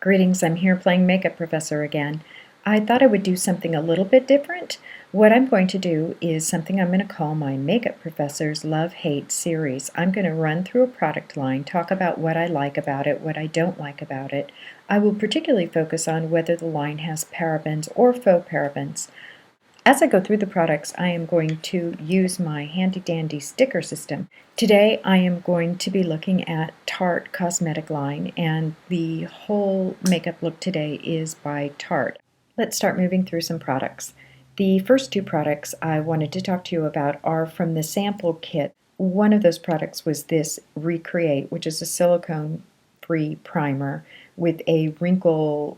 Greetings, I'm here playing Makeup Professor again. I thought I would do something a little bit different. What I'm going to do is something I'm going to call my Makeup Professor's Love-Hate series. I'm going to run through a product line, talk about what I like about it, what I don't like about it. I will particularly focus on whether the line has parabens or faux parabens. As I go through the products, I am going to use my handy-dandy sticker system. Today I am going to be looking at Tarte Cosmetic line, and the whole makeup look today is by Tarte. Let's start moving through some products. The first two products I wanted to talk to you about are from the sample kit. One of those products was this Recreate, which is a silicone-free primer with a wrinkle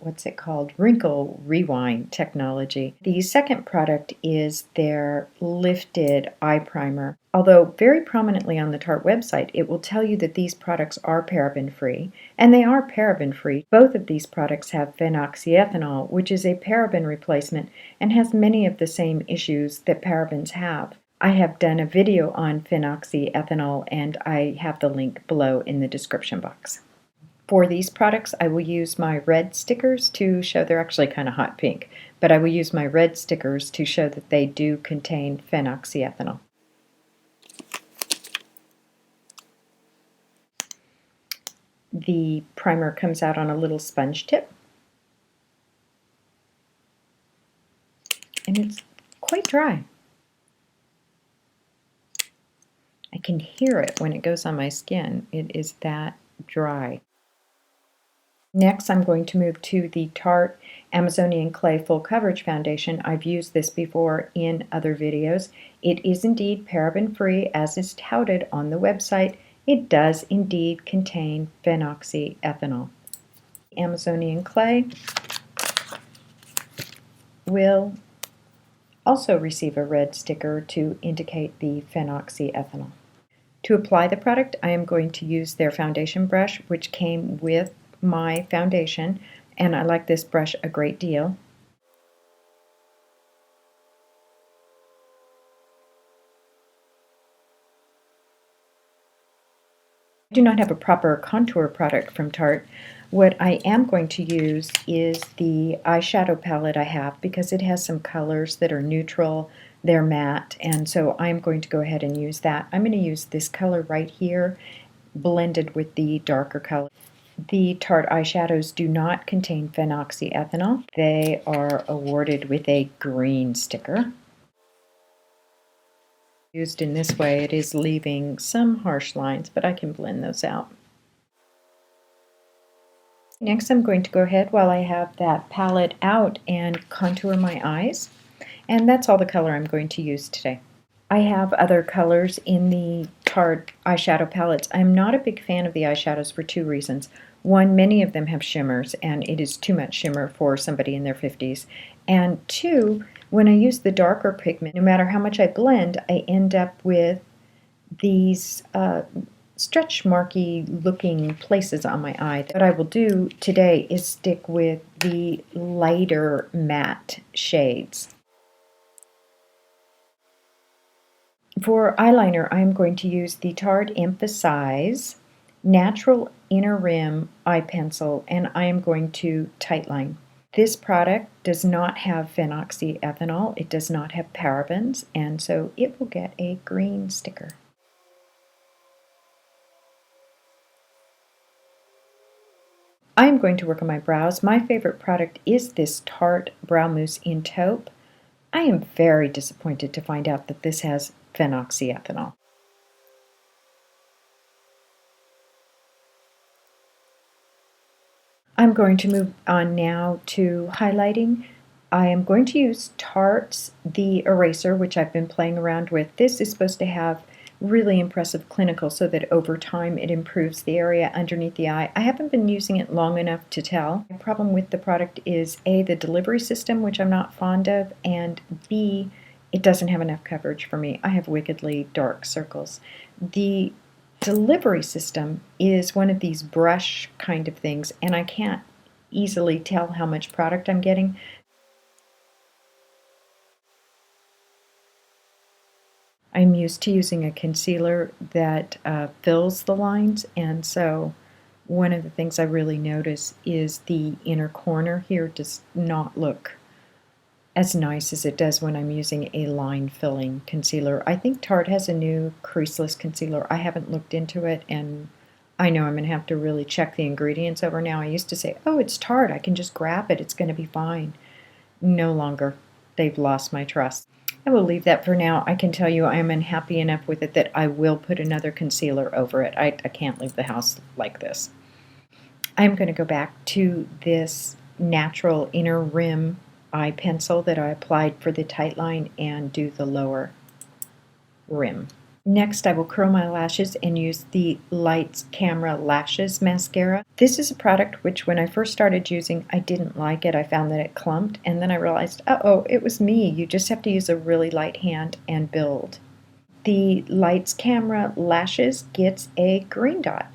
rewind technology. The second product is their lifted eye primer. Although very prominently on the Tarte website, it will tell you that these products are paraben-free, and they are paraben-free. Both of these products have Phenoxyethanol, which is a paraben replacement and has many of the same issues that parabens have. I have done a video on Phenoxyethanol, and I have the link below in the description box. For these products, I will use my red stickers to show they're actually kind of hot pink, but I will use my red stickers to show that they do contain Phenoxyethanol. The primer comes out on a little sponge tip, and it's quite dry. I can hear it when it goes on my skin. It is that dry. Next, I'm going to move to the Tarte Amazonian Clay Full Coverage Foundation. I've used this before in other videos. It is indeed paraben-free, as is touted on the website. It does indeed contain phenoxyethanol. Amazonian Clay will also receive a red sticker to indicate the phenoxyethanol. To apply the product, I am going to use their foundation brush, which came with my foundation, and I like this brush a great deal. I do not have a proper contour product from Tarte. What I am going to use is the eyeshadow palette I have, because it has some colors that are neutral, they're matte, and so I'm going to go ahead and use that. I'm going to use this color right here blended with the darker color. The Tarte eyeshadows do not contain phenoxyethanol. They are awarded with a green sticker. Used in this way, it is leaving some harsh lines, but I can blend those out. Next, I'm going to go ahead while I have that palette out and contour my eyes. And that's all the color I'm going to use today. I have other colors in the Tarte eyeshadow palettes. I'm not a big fan of the eyeshadows for two reasons. One, many of them have shimmers, and it is too much shimmer for somebody in their 50s. And two, when I use the darker pigment, no matter how much I blend, I end up with these stretch marky looking places on my eye. What I will do today is stick with the lighter matte shades. For eyeliner, I'm going to use the Tarte Emphasize Natural Inner Rim Eye Pencil, and I am going to tightline. This product does not have phenoxyethanol, it does not have parabens, and so it will get a green sticker. I am going to work on my brows. My favorite product is this Tarte Brow Mousse in Taupe. I am very disappointed to find out that this has phenoxyethanol. I'm going to move on now to highlighting. I am going to use Tarte's The Eraser, which I've been playing around with. This is supposed to have really impressive clinical so that over time it improves the area underneath the eye. I haven't been using it long enough to tell. The problem with the product is A, the delivery system, which I'm not fond of, and B, it doesn't have enough coverage for me. I have wickedly dark circles. The delivery system is one of these brush kind of things, and I can't easily tell how much product I'm getting. I'm used to using a concealer that fills the lines, and so One of the things I really notice is the inner corner here does not look as nice as it does when I'm using a line filling concealer. I think Tarte has a new creaseless concealer. I haven't looked into it, and I know I'm going to have to really check the ingredients over now. I used to say, oh, it's Tarte, I can just grab it, it's going to be fine. No longer. They've lost my trust. I will leave that for now. I can tell you I am unhappy enough with it that I will put another concealer over it. I can't leave the house like this. I'm going to go back to this natural inner rim eye pencil that I applied for the tight line and do the lower rim. Next, I will curl my lashes and use the Lights Camera Lashes Mascara. This is a product which when I first started using, I didn't like it. I found that it clumped, and then I realized, uh-oh, it was me. You just have to use a really light hand and build. The Lights Camera Lashes gets a green dot.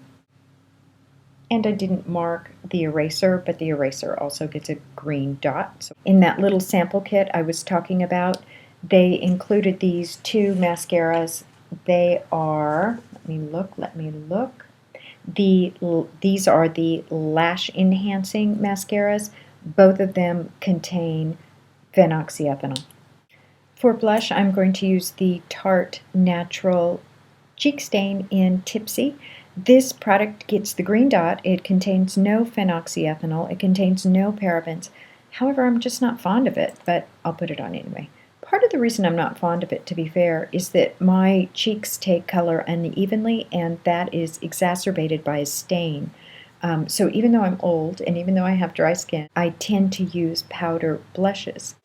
And I didn't mark the eraser, but the eraser also gets a green dot. So in that little sample kit I was talking about, they included these two mascaras. They are, let me look. These are the lash enhancing mascaras. Both of them contain Phenoxyethanol. For blush, I'm going to use the Tarte Natural Cheek Stain in Tipsy. This product gets the green dot. It contains no phenoxyethanol. It contains no parabens. However, I'm just not fond of it, but I'll put it on anyway. Part of the reason I'm not fond of it, to be fair, is that my cheeks take color unevenly, and that is exacerbated by a stain. So even though I'm old and even though I have dry skin, I tend to use powder blushes.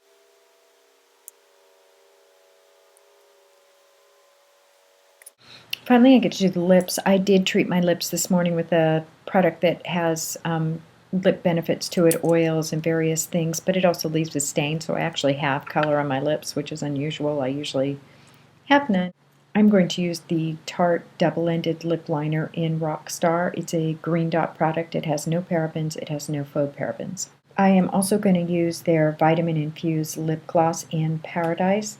Finally, I get to do the lips. I did treat my lips this morning with a product that has lip benefits to it, oils and various things, but it also leaves a stain, so I actually have color on my lips, which is unusual. I usually have none. I'm going to use the Tarte Double-Ended Lip Liner in Rockstar. It's a green dot product. It has no parabens. It has no faux parabens. I am also going to use their vitamin-infused lip gloss in Paradise.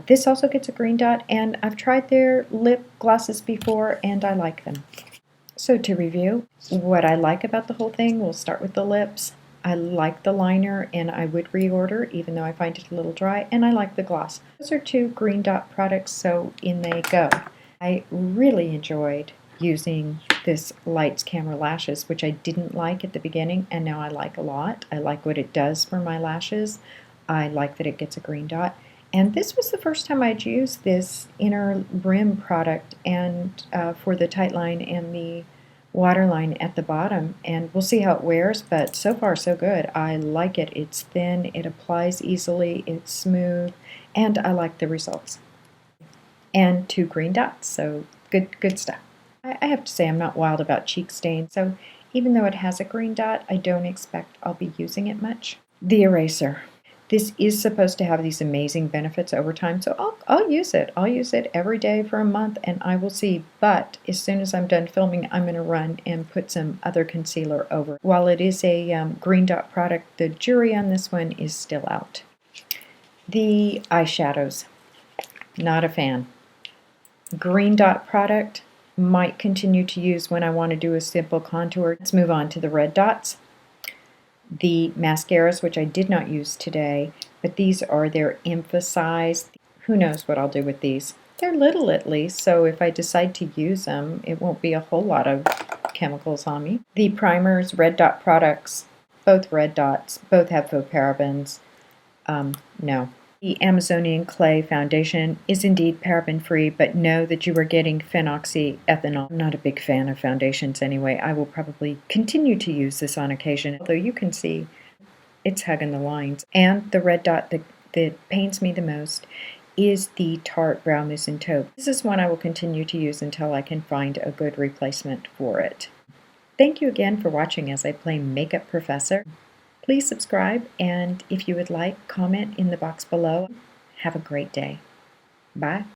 This also gets a green dot, and I've tried their lip glosses before, and I like them. So to review, what I like about the whole thing, we'll start with the lips. I like the liner, and I would reorder, even though I find it a little dry, and I like the gloss. Those are two green dot products, so in they go. I really enjoyed using this Lights Camera Lashes, which I didn't like at the beginning, and now I like a lot. I like what it does for my lashes. I like that it gets a green dot. And this was the first time I'd used this inner rim product and for the tight line and the waterline at the bottom. And we'll see how it wears, but so far so good. I like it. It's thin, it applies easily, it's smooth, and I like the results. And two green dots, so good stuff. I have to say I'm not wild about cheek stain, so even though it has a green dot, I don't expect I'll be using it much. The eraser. This is supposed to have these amazing benefits over time, so I'll use it. I'll use it every day for a month, and I will see. But as soon as I'm done filming, I'm going to run and put some other concealer over. While it is a green dot product, the jury on this one is still out. The eyeshadows. Not a fan. Green dot product. Might continue to use when I want to do a simple contour. Let's move on to the red dots. The mascaras, which I did not use today, but these are their emphasized. Who knows what I'll do with these. They're little at least, so if I decide to use them, it won't be a whole lot of chemicals on me. The primers, red dot products, both red dots, both have faux parabens. No. The Amazonian Clay foundation is indeed paraben-free, but know that you are getting phenoxyethanol. I'm not a big fan of foundations anyway. I will probably continue to use this on occasion, although you can see it's hugging the lines. And the red dot that pains me the most is the Tarte Brow Mousse and Taupe. This is one I will continue to use until I can find a good replacement for it. Thank you again for watching as I play Makeup Professor. Please subscribe, and if you would like, comment in the box below. Have a great day. Bye.